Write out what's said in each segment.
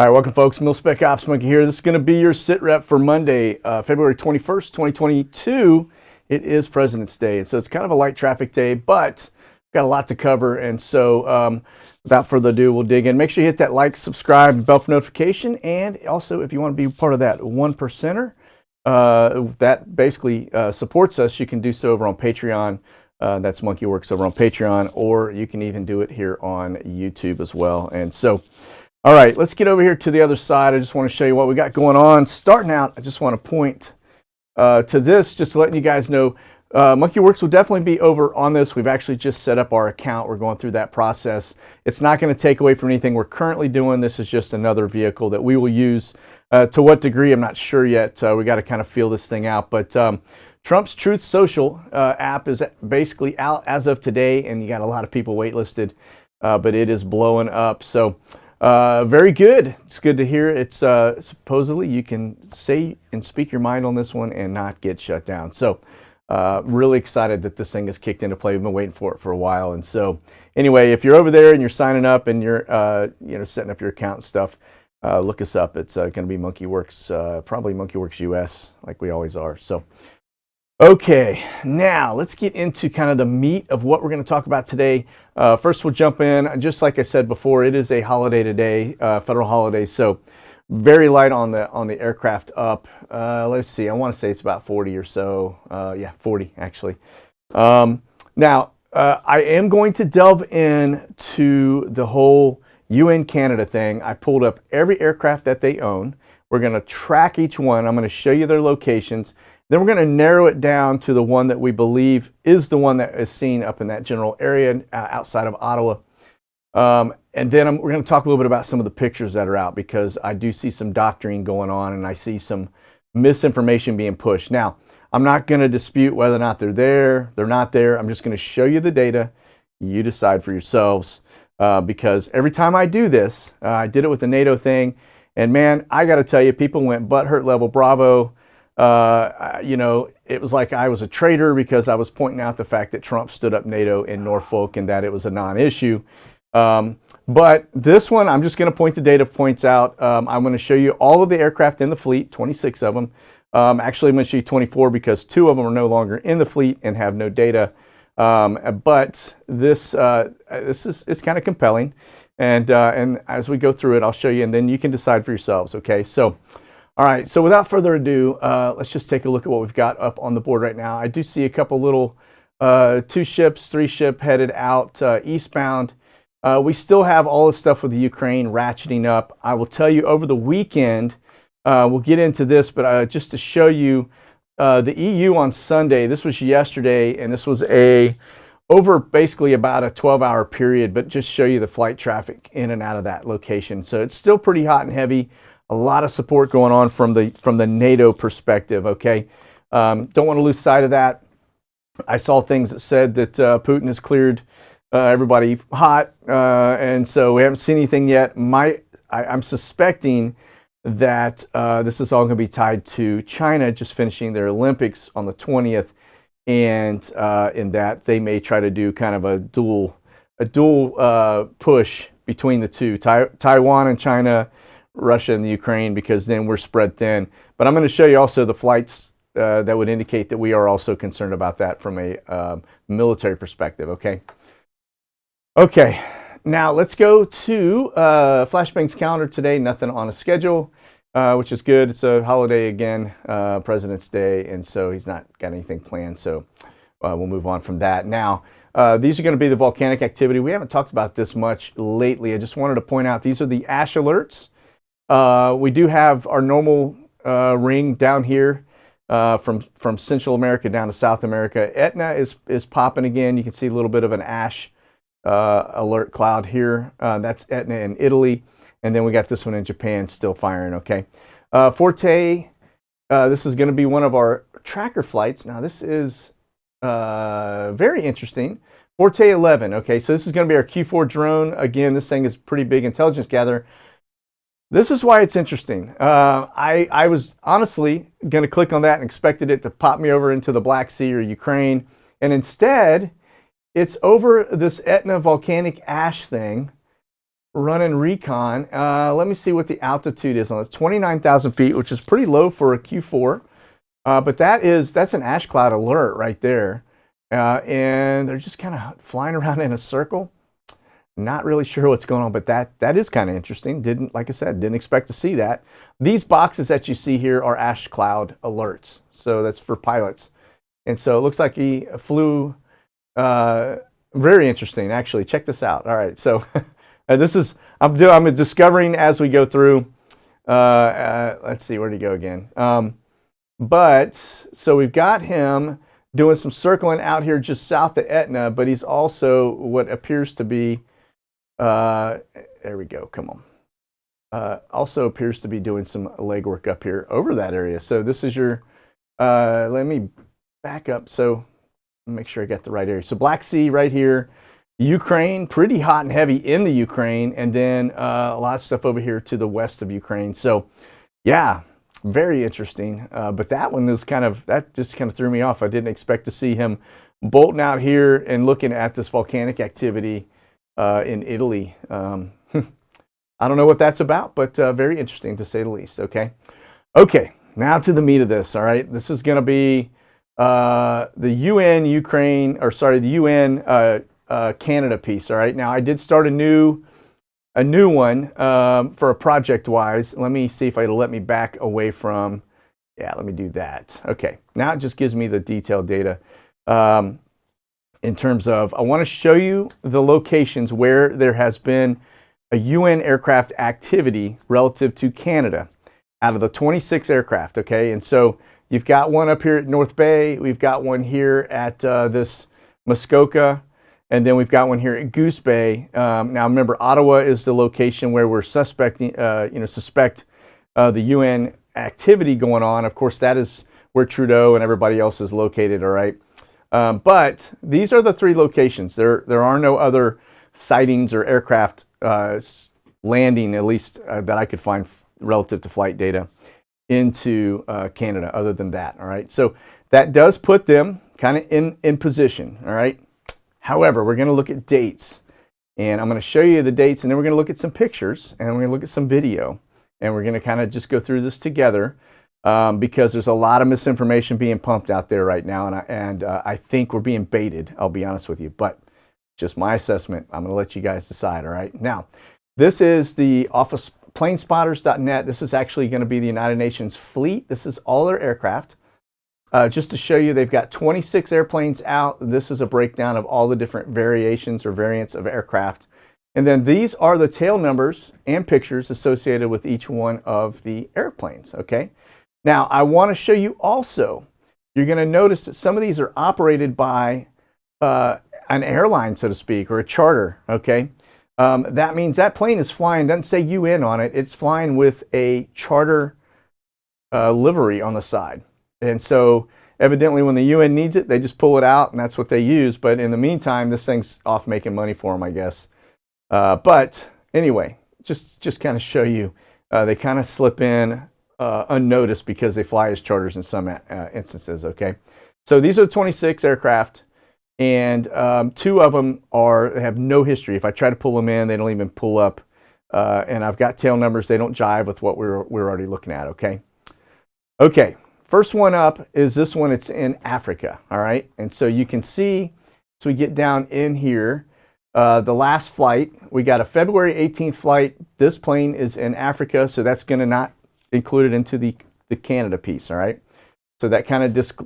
All right, welcome folks. Mil-Spec Ops Monkey here. This is going to be your sit rep for Monday, February 21st, 2022. It is President's Day, and so it's kind of a light traffic day, but got a lot to cover. And so without further ado, we'll dig in. Make sure you hit that like, subscribe, bell for notification, and also if you want to be part of that one percenter that basically supports us, you can do so over on Patreon. That's Monkey Werx over on Patreon, or you can even do it here on YouTube as well. And so all right, let's get over here to the other side. I just want to show you what we got going on. Starting out, I just want to point to this, just to let you guys know, Monkey Werx will definitely be over on this. We've actually just set up our account. We're going through that process. It's not going to take away from anything we're currently doing. This is just another vehicle that we will use. To what degree, I'm not sure yet. We got to kind of feel this thing out. But Trump's Truth Social app is basically out as of today, and you got a lot of people waitlisted, but it is blowing up. So very good. It's good to hear. It's supposedly you can say and speak your mind on this one and not get shut down. So really excited that this thing has kicked into play. We've been waiting for it for a while. And so anyway, if you're over there and you're signing up and you're setting up your account and stuff, look us up. It's going to be Monkey Werx, probably Monkey Werx US, like we always are. So okay, now let's get into kind of the meat of what we're going to talk about today. First, we'll jump in. Just like I said before, it is a holiday today, federal holiday, so very light on the aircraft up. Let's see, I want to say it's about 40 or so. Yeah, 40 actually. Now, I am going to delve into the whole UN Canada thing. I pulled up every aircraft that they own. We're going to track each one. I'm going to show you their locations. Then we're going to narrow it down to the one that we believe is the one that is seen up in that general area outside of Ottawa. And then we're going to talk a little bit about some of the pictures that are out, because I do see some doctoring going on and I see some misinformation being pushed. Now, I'm not going to dispute whether or not they're there, they're not there. I'm just going to show you the data. You decide for yourselves, because every time I do this, I did it with the NATO thing, and man, I got to tell you, people went butthurt level bravo. It was like I was a traitor because I was pointing out the fact that Trump stood up NATO in Norfolk and that it was a non-issue. But this one, I'm just going to point the data points out. I'm going to show you all of the aircraft in the fleet, 26 of them. Actually, I'm going to show you 24 because 2 of them are no longer in the fleet and have no data. But this is kind of compelling. And as we go through it, I'll show you, and then you can decide for yourselves. Okay, so. All right, so without further ado, let's just take a look at what we've got up on the board right now. I do see a couple little 2 ships, 3 ship headed out eastbound. We still have all the stuff with the Ukraine ratcheting up. I will tell you over the weekend, we'll get into this, but just to show you the EU on Sunday, this was yesterday, and this was over basically about a 12-hour period, but just show you the flight traffic in and out of that location. So it's still pretty hot and heavy. A lot of support going on from the NATO perspective, okay? Don't want to lose sight of that. I saw things that said that Putin has cleared everybody hot, and so we haven't seen anything yet. I'm suspecting that this is all going to be tied to China just finishing their Olympics on the 20th, and in that they may try to do kind of a dual push between the two, Taiwan and China, Russia and the Ukraine, because then we're spread thin. But I'm going to show you also the flights that would indicate that we are also concerned about that from a military perspective, okay? Okay, now let's go to Flashbang's calendar today. Nothing on a schedule, which is good. It's a holiday again, President's Day, and so he's not got anything planned, so we'll move on from that. Now, these are going to be the volcanic activity. We haven't talked about this much lately. I just wanted to point out these are the ash alerts. We do have our normal ring down here from Central America down to South America. Etna is popping again. You can see a little bit of an ash alert cloud here. That's Etna in Italy. And then we got this one in Japan still firing, okay? Forte, this is going to be one of our tracker flights. Now this is very interesting. Forte 11, okay? So this is going to be our Q4 drone. Again, this thing is pretty big intelligence gatherer. This is why it's interesting. I was honestly going to click on that and expected it to pop me over into the Black Sea or Ukraine. And instead, it's over this Etna volcanic ash thing running recon. Let me see what the altitude is on it. It's 29,000 feet, which is pretty low for a Q4. But that's an ash cloud alert right there. And they're just kind of flying around in a circle. Not really sure what's going on, but that is kind of interesting. Like I said, didn't expect to see that. These boxes that you see here are ash cloud alerts. So that's for pilots. And so it looks like he flew, very interesting, actually. Check this out. All right, so this is, I'm discovering as we go through. Let's see, where'd he go again? But, so we've got him doing some circling out here just south of Etna, but he's also what appears to be, there we go, come on. Also appears to be doing some legwork up here over that area. So this is your, let me back up so make sure I got the right area. So Black Sea right here, Ukraine, pretty hot and heavy in the Ukraine, and then a lot of stuff over here to the west of Ukraine. So yeah, very interesting. But that one is that just kind of threw me off. I didn't expect to see him bolting out here and looking at this volcanic activity in Italy. I don't know what that's about, but very interesting to say the least. Okay. Okay. Now to the meat of this. All right. This is going to be the UN Canada piece. All right. Now I did start a new one for a project wise. Let me see if it'll let me back away from. Yeah, let me do that. Okay. Now it just gives me the detailed data. In terms of, I want to show you the locations where there has been a UN aircraft activity relative to Canada out of the 26 aircraft. Okay. And so you've got one up here at North Bay. We've got one here at this Muskoka. And then we've got one here at Goose Bay. Now remember, Ottawa is the location where we're suspect the UN activity going on. Of course, that is where Trudeau and everybody else is located, all right? But these are the three locations. There are no other sightings or aircraft landing, at least that I could find relative to flight data into Canada other than that, all right? So that does put them kind of in position, all right? However, we're going to look at dates, and I'm going to show you the dates, and then we're going to look at some pictures, and we're going to look at some video, and we're going to kind of just go through this together because there's a lot of misinformation being pumped out there right now, and I think we're being baited, I'll be honest with you, but just my assessment. I'm going to let you guys decide, all right? Now, this is the office planespotters.net. This is actually going to be the United Nations fleet. This is all their aircraft. Just to show you, they've got 26 airplanes out. This is a breakdown of all the different variations or variants of aircraft. And then these are the tail numbers and pictures associated with each one of the airplanes, okay? Now, I want to show you also, you're going to notice that some of these are operated by an airline, so to speak, or a charter, okay? That means that plane is flying, doesn't say UN on it, it's flying with a charter livery on the side. And so evidently when the UN needs it, they just pull it out and that's what they use. But in the meantime, this thing's off making money for them, I guess. But anyway, just kind of show you, they kind of slip in unnoticed because they fly as charters in some instances, okay? So these are the 26 aircraft, and two of them have no history. If I try to pull them in, they don't even pull up. And I've got tail numbers. They don't jive with what we're already looking at, okay? Okay. First one up is this one. It's in Africa, all right? And so you can see, as we get down in here, the last flight, we got a February 18th flight. This plane is in Africa, so that's going to not include it into the Canada piece, all right? So that kind of just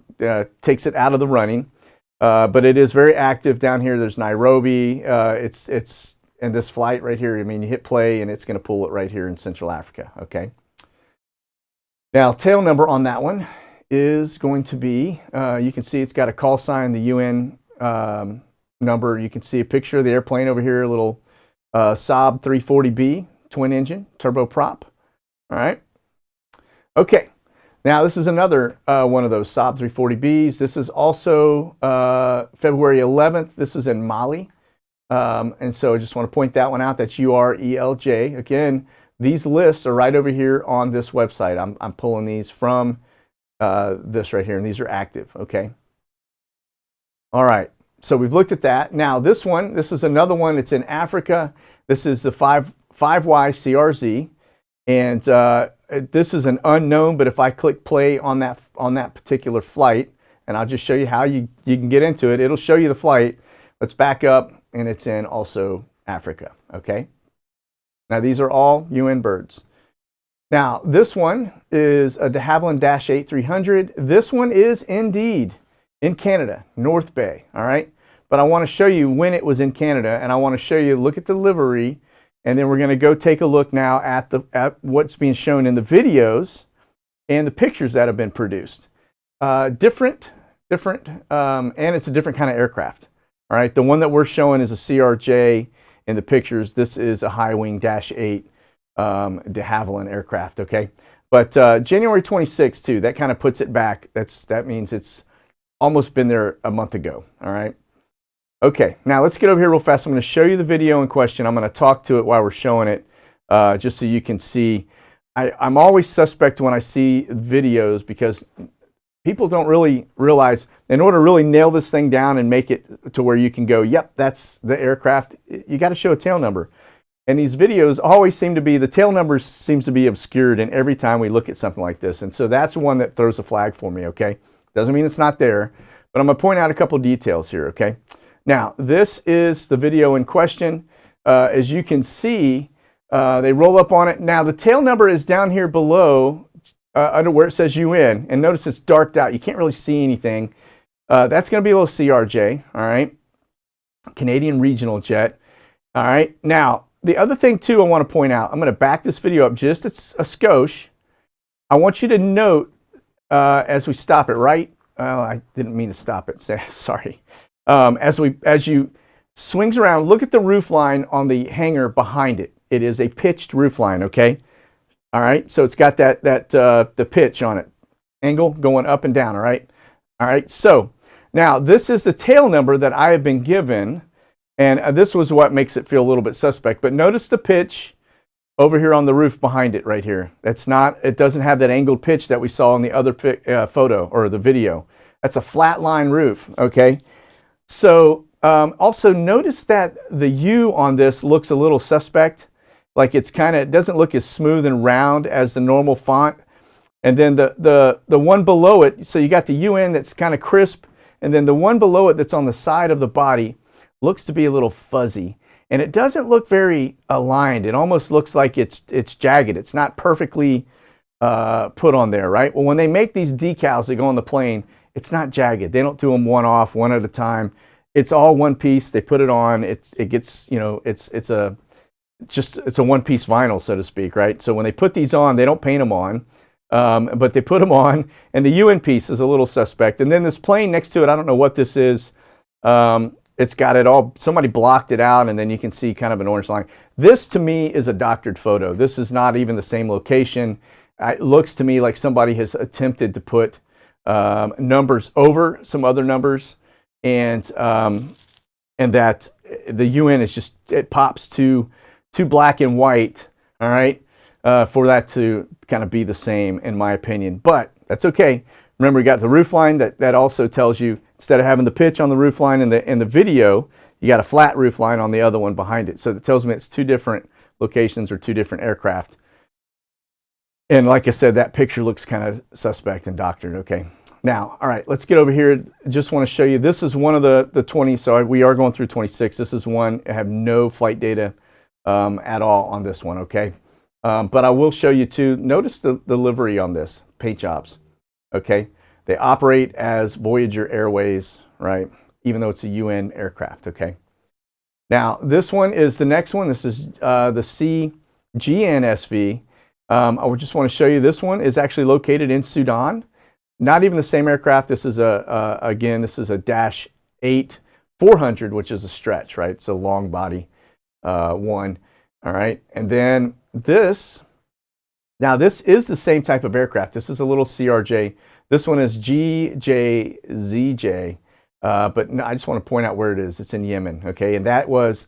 takes it out of the running. But it is very active down here. There's Nairobi. It's in this flight right here. I mean, you hit play, and it's going to pull it right here in Central Africa, okay? Now, tail number on that one is going to be, you can see it's got a call sign, the UN number. You can see a picture of the airplane over here, a little Saab 340B, twin engine, turboprop. All right. Okay. Now, this is another one of those Saab 340Bs. This is also February 11th. This is in Mali. And so I just want to point that one out. That's URELJ. Again, these lists are right over here on this website. I'm pulling these from this right here, and these are active, okay? All right, So we've looked at that. Now this is another one. It's in Africa. This is the 5Y CRZ, and this is an unknown. But if I click play on that particular flight, and I'll just show you how you can get into it. It'll show you the flight. Let's back up, and it's in also Africa. Okay. Now these are all UN birds. Now this one is a de Havilland -8300. This one is indeed in Canada, North Bay. All right. But I want to show you when it was in Canada, and I want to show you, look at the livery, and then we're going to go take a look now at what's being shown in the videos and the pictures that have been produced. Different, and it's a different kind of aircraft. All right, the one that we're showing is a CRJ in the pictures. This is a high wing -8 de Havilland aircraft. Okay, but January 26th too. That kind of puts it back. That means it's almost been there a month ago. All right. Okay, now let's get over here real fast. I'm going to show you the video in question. I'm going to talk to it while we're showing it, just so you can see. I'm always suspect when I see videos because people don't really realize, in order to really nail this thing down and make it to where you can go, yep, that's the aircraft, you got to show a tail number. And these videos always seem to be, the tail number seems to be obscured in every time we look at something like this. And so that's one that throws a flag for me, okay? Doesn't mean it's not there, but I'm going to point out a couple details here, okay? Now, this is the video in question. As you can see, they roll up on it. Now, the tail number is down here below, under where it says UN, and notice it's darked out. You can't really see anything. That's going to be a little CRJ, all right? Canadian regional jet, all right? Now, the other thing, too, I want to point out, I'm going to back this video up just a skosh. I want you to note, as we stop it, right? I didn't mean to stop it, sorry. As you swings around, look at the roof line on the hangar behind it. It is a pitched roof line, okay? All right, so it's got the pitch on it, angle going up and down, all right? All right, so now this is the tail number that I have been given, and this was what makes it feel a little bit suspect, but notice the pitch over here on the roof behind it right here. It doesn't have that angled pitch that we saw in the other photo or the video. That's a flat line roof, okay? So also notice that the U on this looks a little suspect. Like it doesn't look as smooth and round as the normal font. And then the one below it, so you got the UN that's kind of crisp, and then the one below it that's on the side of the body looks to be a little fuzzy. And it doesn't look very aligned. It almost looks like it's jagged. It's not perfectly put on there, right? Well, when they make these decals that go on the plane, it's not jagged. They don't do them one off, one at a time. It's all one piece. They put it on. It gets, you know, it's a one-piece vinyl, so to speak, right? So when they put these on, they don't paint them on, but they put them on, and the UN piece is a little suspect. And then this plane next to it, I don't know what this is. It's got it all, somebody blocked it out, and then you can see kind of an orange line. This, to me, is a doctored photo. This is not even the same location. It looks to me like somebody has attempted to put numbers over some other numbers, and that the UN is just, it pops too black and white, all right, for that to kind of be the same, in my opinion. But that's okay. Remember, we got the roof line that also tells you, instead of having the pitch on the roof line in the video, you got a flat roof line on the other one behind it. So it tells me it's two different locations or two different aircraft. And like I said, that picture looks kind of suspect and doctored. Okay. Now, all right, let's get over here. Just want to show you, this is one of the 20. So we are going through 26. This is one. I have no flight data at all on this one, okay? But I will show you too. Notice the livery on this, paint jobs, okay? They operate as Voyager Airways, right? Even though it's a UN aircraft, okay? Now, this one is the next one. This is the CGNSV. I just want to show you, this one is actually located in Sudan. Not even the same aircraft. This is again, this is a -8-400, which is a stretch, right? It's a long body one, all right? And then this, now this is the same type of aircraft. This is a little CRJ. This one is GJZJ, but no, I just want to point out where it is. It's in Yemen, okay? And that was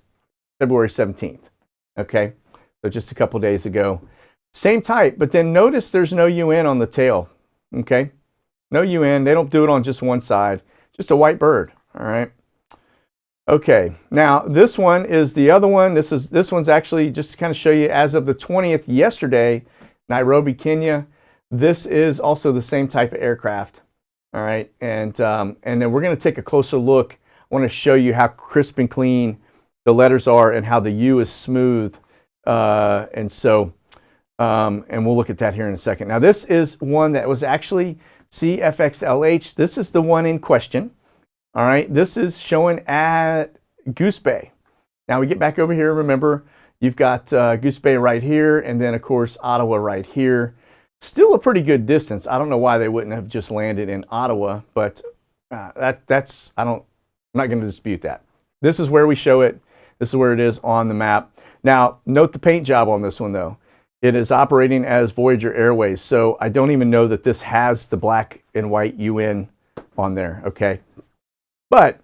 February 17th, okay? So just a couple days ago. Same type, but then notice there's no UN on the tail, okay? No UN. They don't do it on just one side. Just a white bird, all right? Okay, now this one is the other one. This one's actually just to kind of show you as of the 20th yesterday, Nairobi, Kenya. This is also the same type of aircraft. All right, and then we're going to take a closer look. I want to show you how crisp and clean the letters are and how the U is smooth. And we'll look at that here in a second. Now this is one that was actually CFXLH. This is the one in question. All right, this is showing at Goose Bay. Now we get back over here. Remember, you've got Goose Bay right here, and then of course Ottawa right here. Still a pretty good distance. I don't know why they wouldn't have just landed in Ottawa, but I'm not going to dispute that. This is where we show it. This is where it is on the map. Now, note the paint job on this one though. It is operating as Voyager Airways, so I don't even know that this has the black and white UN on there. Okay. But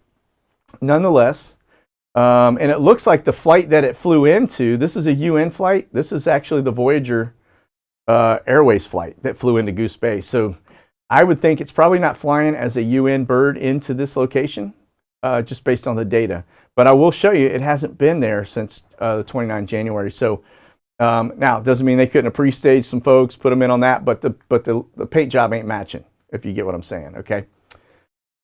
nonetheless, and it looks like the flight that it flew into, this is a UN flight. This is actually the Voyager Airways flight that flew into Goose Bay. So I would think it's probably not flying as a UN bird into this location, just based on the data. But I will show you, it hasn't been there since the 29th January. So now, it doesn't mean they couldn't have pre-staged some folks, put them in on that, but the paint job ain't matching, if you get what I'm saying, okay?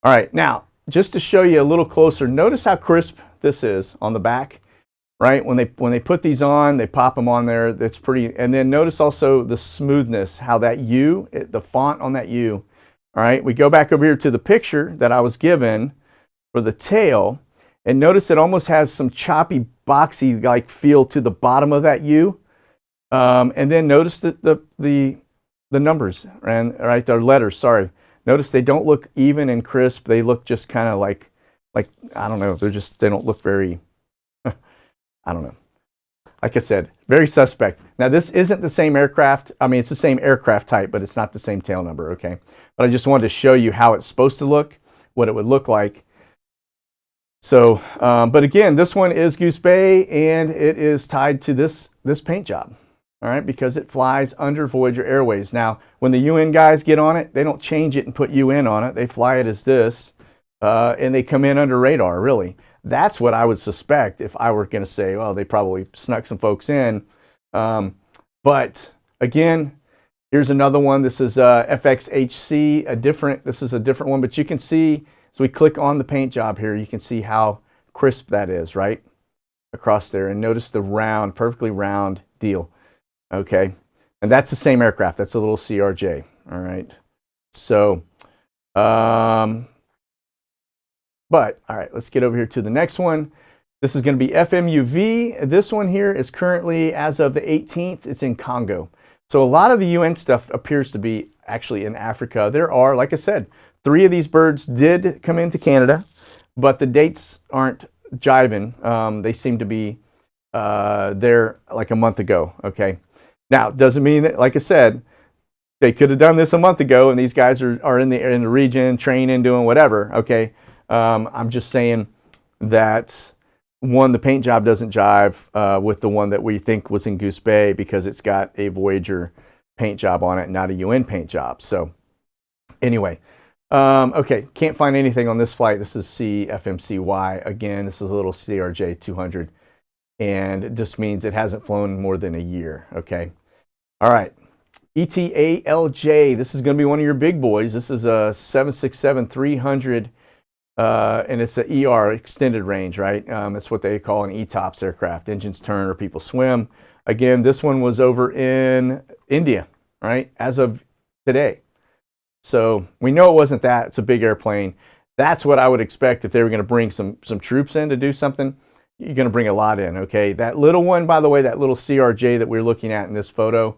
All right, now, just to show you a little closer, notice how crisp this is on the back, right? When they put these on, they pop them on there. That's pretty. And then notice also the smoothness, how that U, the font on that U. All right, we go back over here to the picture that I was given for the tail, and notice it almost has some choppy, boxy like feel to the bottom of that U. And then notice the numbers, right? Their letters. Sorry. Notice they don't look even and crisp. They look just kind of like I don't know. They don't look very. I don't know. Like I said, very suspect. Now this isn't the same aircraft. I mean, it's the same aircraft type, but it's not the same tail number. Okay. But I just wanted to show you how it's supposed to look, what it would look like. So, but again, this one is Goose Bay, and it is tied to this paint job. All right, because it flies under Voyager Airways. Now, when the UN guys get on it, they don't change it and put UN on it. They fly it as this, and they come in under radar, really. That's what I would suspect if I were going to say, well, they probably snuck some folks in. But again, here's another one. This is FXHC, this is a different one, but you can see, as we click on the paint job here, you can see how crisp that is, right? Across there. And notice the round, perfectly round deal. Okay, and that's the same aircraft. That's a little CRJ. All right. So, but all right, let's get over here to the next one. This is going to be FMUV. This one here is currently, as of the 18th, it's in Congo. So a lot of the UN stuff appears to be actually in Africa. There are, like I said, 3 of these birds did come into Canada, but the dates aren't jiving. They seem to be there like a month ago. Okay. Now, doesn't mean that, like I said, they could have done this a month ago and these guys are in the region, training, doing whatever, okay? I'm just saying that, one, the paint job doesn't jive with the one that we think was in Goose Bay because it's got a Voyager paint job on it, not a UN paint job. So, anyway, okay, can't find anything on this flight. This is CFMCY. Again, this is a little CRJ 200. And it just means it hasn't flown more than a year, okay? All right, ETALJ, this is going to be one of your big boys. This is a 767-300, and it's an ER, extended range, right? That's what they call an ETOPS aircraft, engines turn or people swim. Again, this one was over in India, right, as of today. So we know it wasn't that. It's a big airplane. That's what I would expect if they were going to bring some troops in to do something. You're going to bring a lot in, okay? That little one, by the way, that little CRJ that we're looking at in this photo,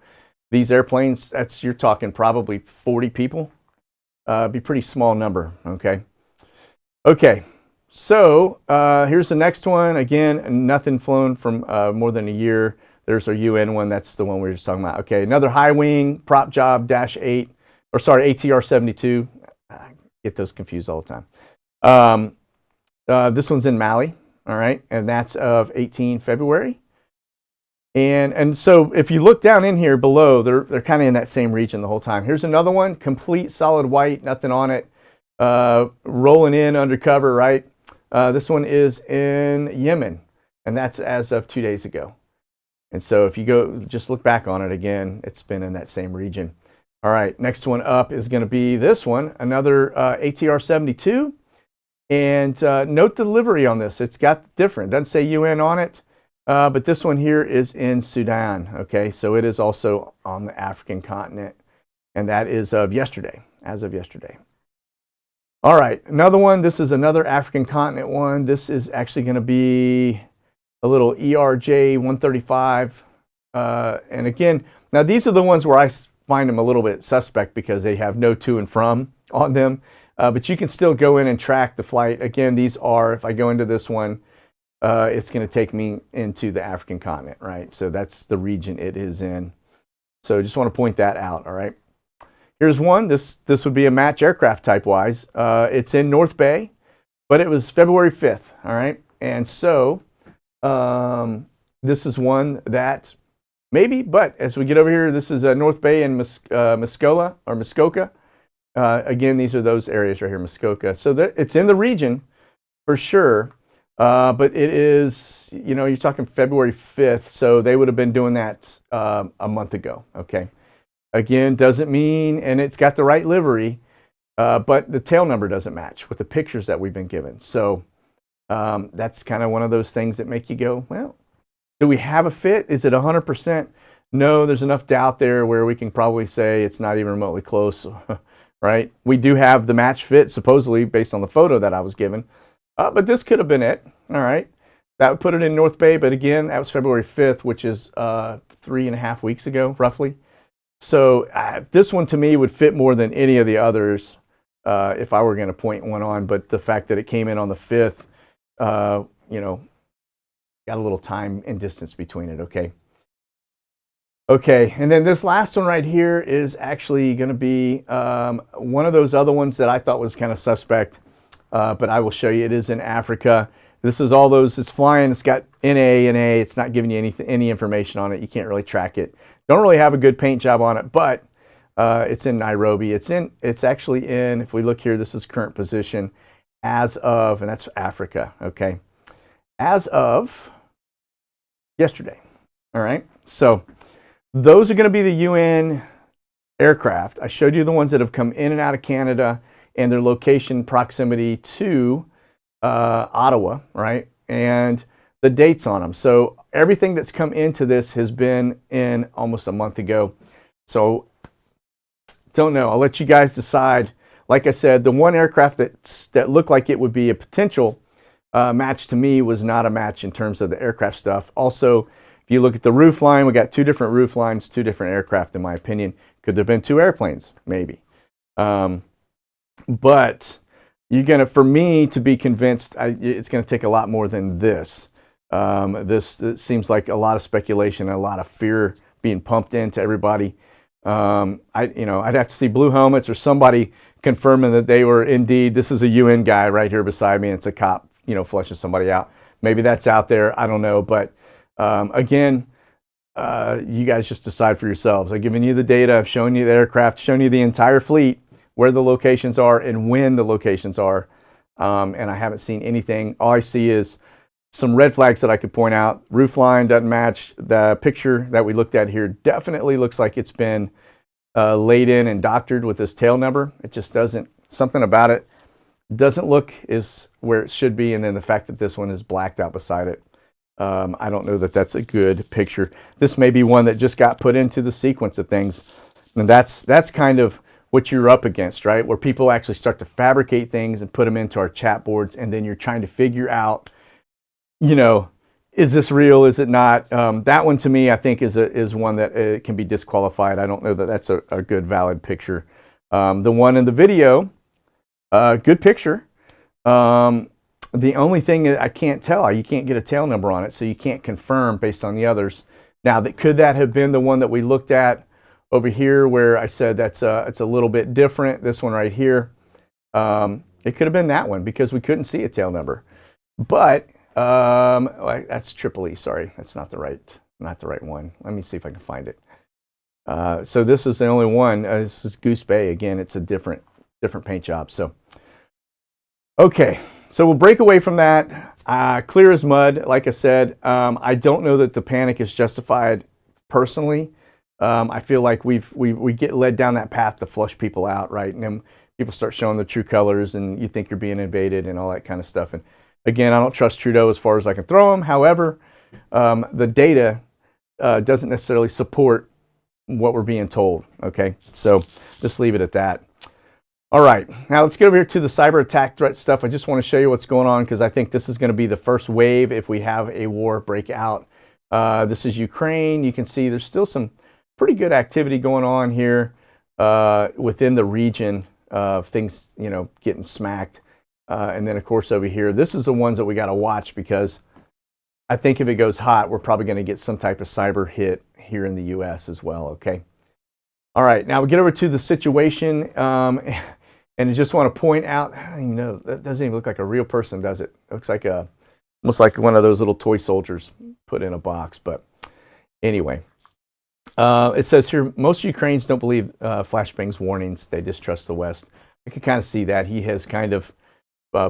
these airplanes, you're talking probably 40 people. Be a pretty small number, okay? Okay, so here's the next one. Again, nothing flown from more than a year. There's our UN one. That's the one we were just talking about. Okay, another high wing prop job -8, or sorry, ATR 72. I get those confused all the time. This one's in Mali. All right, and that's of 18 February. And so if you look down in here below, they're kind of in that same region the whole time. Here's another one, complete solid white, nothing on it, rolling in undercover, right? This one is in Yemen, and that's as of 2 days ago. And so if you go, just look back on it again, it's been in that same region. All right, next one up is going to be this one, another ATR 72. And note the delivery on this. It's got different. It doesn't say UN on it, but this one here is in Sudan. Okay, so it is also on the African continent, and that is of yesterday, as of yesterday. All right, another one. This is another African continent one. This is actually going to be a little ERJ 135. And again, now these are the ones where I find them a little bit suspect because they have no to and from on them. But you can still go in and track the flight. Again, these are, if I go into this one, it's going to take me into the African continent, right? So that's the region it is in. So just want to point that out, all right? Here's one. This would be a match aircraft type-wise. It's in North Bay, but it was February 5th, all right? And so this is one that maybe, but as we get over here, this is North Bay and Muskoka. Again, these are those areas right here, Muskoka. So it's in the region for sure, but it is, you know, you're talking February 5th, so they would have been doing that a month ago, okay? Again, doesn't mean, and it's got the right livery, but the tail number doesn't match with the pictures that we've been given. So that's kind of one of those things that make you go, well, do we have a fit? Is it 100%? No, there's enough doubt there where we can probably say it's not even remotely close. Right? We do have the match fit, supposedly, based on the photo that I was given. But this could have been it. All right. That would put it in North Bay. But again, that was February 5th, which is 3.5 weeks ago, roughly. So this one, to me, would fit more than any of the others if I were going to point one on. But the fact that it came in on the 5th, you know, got a little time and distance between it, okay? Okay, and then this last one right here is actually going to be one of those other ones that I thought was kind of suspect, but I will show you it is in Africa. This is all those, it's flying, it's got NA, it's not giving you any information on it. You can't really track it. Don't really have a good paint job on it, but it's in Nairobi. It's actually in, if we look here, this is current position as of, and that's Africa, okay? As of yesterday, all right? So those are going to be the UN aircraft. I showed you the ones that have come in and out of Canada and their location proximity to Ottawa, right? And the dates on them. So everything that's come into this has been in almost a month ago. So don't know. I'll let you guys decide. Like I said, the one aircraft that looked like it would be a potential match to me was not a match in terms of the aircraft stuff. Also, if you look at the roof line, we got two different roof lines, two different aircraft, in my opinion. Could there have been two airplanes? Maybe. But you're gonna, for me to be convinced, it's gonna take a lot more than this. It seems like a lot of speculation, a lot of fear being pumped into everybody. I'd have to see blue helmets or somebody confirming that they were indeed, this is a UN guy right here beside me, and it's a cop, you know, flushing somebody out. Maybe that's out there. I don't know, but again, you guys just decide for yourselves. I've given you the data, I've shown you the aircraft, shown you the entire fleet, where the locations are and when the locations are, and I haven't seen anything. All I see is some red flags that I could point out. Roof line doesn't match. The picture that we looked at here definitely looks like it's been laid in and doctored with this tail number. It just doesn't, something about it doesn't look is where it should be, and then the fact that this one is blacked out beside it. I don't know that that's a good picture. This may be one that just got put into the sequence of things. And that's kind of what you're up against, right? Where people actually start to fabricate things and put them into our chat boards, and then you're trying to figure out, you know, is this real? Is it not? That one to me, I think, is one that can be disqualified. I don't know that that's a good, valid picture. The one in the video, good picture. The only thing that I can't tell, you can't get a tail number on it, so you can't confirm based on the others. Now, could that have been the one that we looked at over here where I said it's a little bit different, this one right here? It could have been that one because we couldn't see a tail number. But that's Tripoli, sorry, that's not the right one. Let me see if I can find it. So this is the only one. This is Goose Bay. Again, it's a different paint job. So, okay. so we'll break away from that. Clear as mud, like I said. I don't know that the panic is justified personally. I feel like we get led down that path to flush people out, right? And then people start showing their true colors, and you think you're being invaded and all that kind of stuff. And again, I don't trust Trudeau as far as I can throw him. However, the data doesn't necessarily support what we're being told. Okay, so just leave it at that. All right, now let's get over here to the cyber attack threat stuff. I just want to show you what's going on because I think this is going to be the first wave if we have a war break out. This is Ukraine. You can see there's still some pretty good activity going on here within the region of things, getting smacked. And then, of course, over here, this is the ones that we got to watch because I think if it goes hot, we're probably going to get some type of cyber hit here in the U.S. as well, okay? All right, now we get over to the situation, and I just want to point out, that doesn't even look like a real person, does it? It looks like almost like one of those little toy soldiers put in a box, but anyway. It says here, most Ukrainians don't believe Flashbang's warnings. They distrust the West. I can kind of see that. He has kind of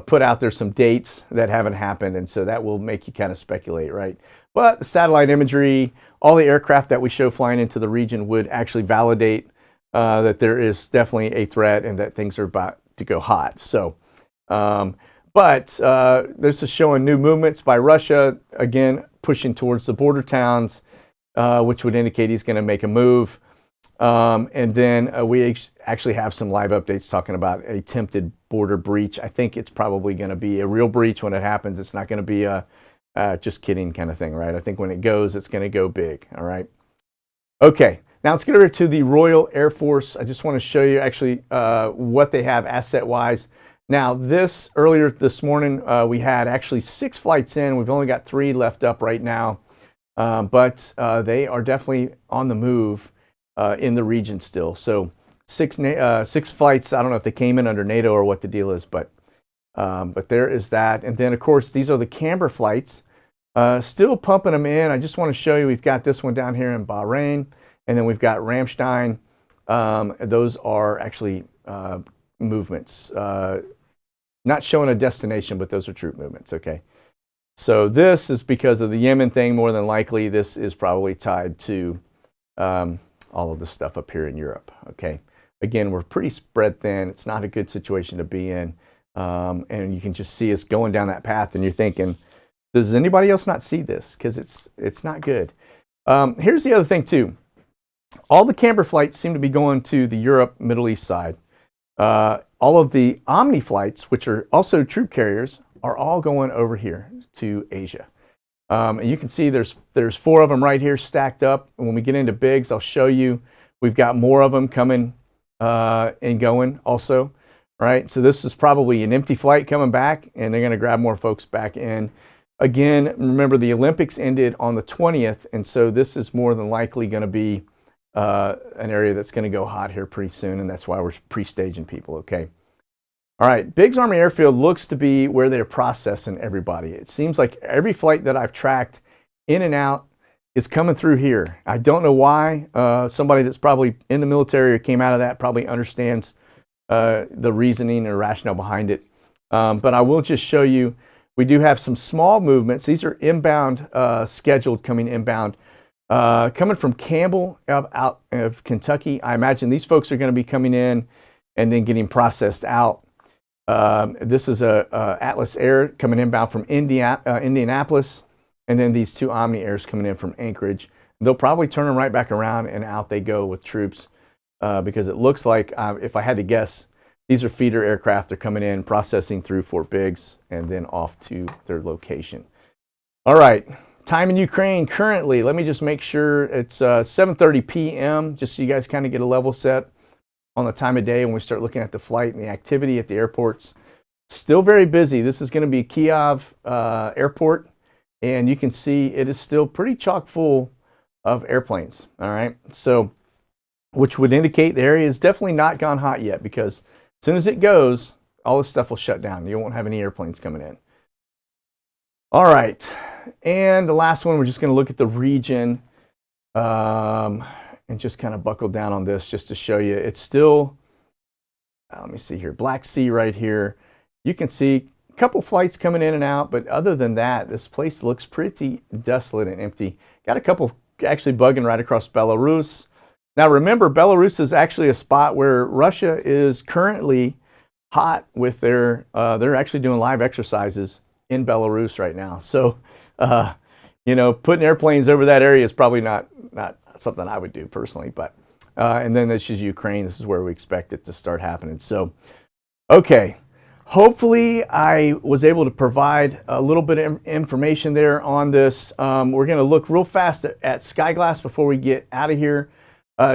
put out there some dates that haven't happened, and so that will make you kind of speculate, right? But the satellite imagery, all the aircraft that we show flying into the region would actually validate that there is definitely a threat and that things are about to go hot. So, but this is showing new movements by Russia, again, pushing towards the border towns, which would indicate he's going to make a move. And then we actually have some live updates talking about a attempted border breach. I think it's probably going to be a real breach when it happens. It's not going to be a just kidding kind of thing, right? I think when it goes, it's going to go big, all right? Okay, now let's get over to the Royal Air Force. I just want to show you actually what they have asset-wise. Now, earlier this morning, we had actually 6 flights in. We've only got 3 left up right now. But they are definitely on the move in the region still. So 6 flights. I don't know if they came in under NATO or what the deal is, but there is that. And then, of course, these are the Camber flights. Still pumping them in. I just want to show you, we've got this one down here in Bahrain, and then we've got Ramstein. Those are actually movements. Not showing a destination, but those are troop movements, okay? So this is because of the Yemen thing, more than likely. This is probably tied to all of the stuff up here in Europe, okay? Again, we're pretty spread thin. It's not a good situation to be in. And you can just see us going down that path, and you're thinking, does anybody else not see this? Because it's not good. Here's the other thing, too. All the Camber flights seem to be going to the Europe, Middle East side. All of the Omni flights, which are also troop carriers, are all going over here to Asia. And you can see there's 4 of them right here stacked up. And when we get into bigs, I'll show you. We've got more of them coming and going also, right? So this is probably an empty flight coming back, and they're going to grab more folks back in. Again, remember the Olympics ended on the 20th, and so this is more than likely going to be an area that's going to go hot here pretty soon, and that's why we're pre-staging people, okay? All right, Biggs Army Airfield looks to be where they're processing everybody. It seems like every flight that I've tracked in and out is coming through here. I don't know why. Somebody that's probably in the military or came out of that probably understands the reasoning or rationale behind it. But I will just show you, we do have some small movements. These are inbound, scheduled coming inbound. Coming from Campbell out of Kentucky. I imagine these folks are going to be coming in and then getting processed out. This is a Atlas Air coming inbound from Indianapolis, and then these 2 Omni Airs coming in from Anchorage. They'll probably turn them right back around, and out they go with troops because it looks like, if I had to guess, these are feeder aircraft. They're coming in, processing through Fort Biggs, and then off to their location. All right, time in Ukraine currently. Let me just make sure it's 7:30 p.m., just so you guys kind of get a level set on the time of day when we start looking at the flight and the activity at the airports. Still very busy. This is going to be Kyiv Airport, and you can see it is still pretty chock full of airplanes, all right? So, which would indicate the area is definitely not gone hot yet, because as soon as it goes, all this stuff will shut down. You won't have any airplanes coming in. All right, and the last one, we're just going to look at the region. And just kind of buckle down on this just to show you. It's still, let me see here, Black Sea right here. You can see couple flights coming in and out, but other than that, this place looks pretty desolate and empty. Got a couple actually bugging right across Belarus. Now remember, Belarus is actually a spot where Russia is currently hot with their, they're actually doing live exercises in Belarus right now. So, you know, putting airplanes over that area is probably not something I would do personally, but, and then this is Ukraine. This is where we expect it to start happening. So, okay. Hopefully I was able to provide a little bit of information there on this. We're going to look real fast at Skyglass before we get out of here.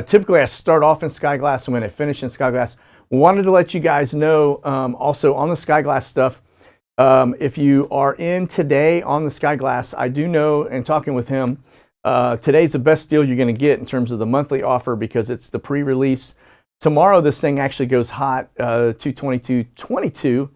Typically I start off in Skyglass and when I finish in Skyglass. Wanted to let you guys know also on the Skyglass stuff, if you are in today on the Skyglass, I do know, and talking with him, today's the best deal you're going to get in terms of the monthly offer because it's the pre-release. Tomorrow, this thing actually goes hot. 2/22/22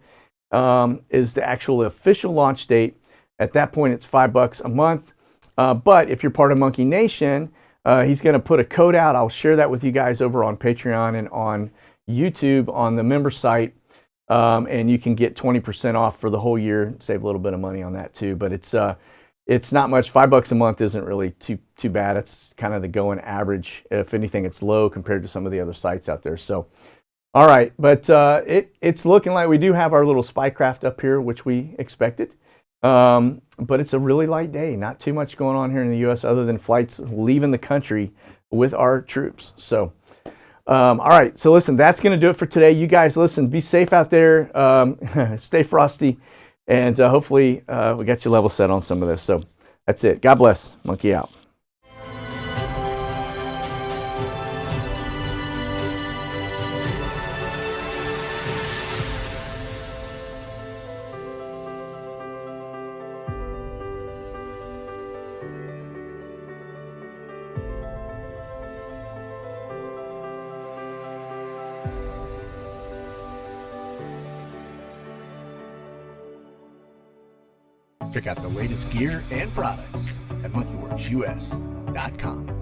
is the actual official launch date. At that point, it's $5 a month. But if you're part of Monkey Nation, he's going to put a code out. I'll share that with you guys over on Patreon and on YouTube on the member site. And you can get 20% off for the whole year. Save a little bit of money on that too. But it's not much. $5 a month isn't really too bad. It's kind of the going average. If anything, it's low compared to some of the other sites out there. So, all right, but it's looking like we do have our little spy craft up here, which we expected. But it's a really light day. Not too much going on here in the U.S. other than flights leaving the country with our troops. So, all right. So listen, that's going to do it for today. You guys, listen, be safe out there. Stay frosty. And hopefully we got you level set on some of this. So that's it. God bless. Monkey out. Check out the latest gear and products at monkeywerxus.com.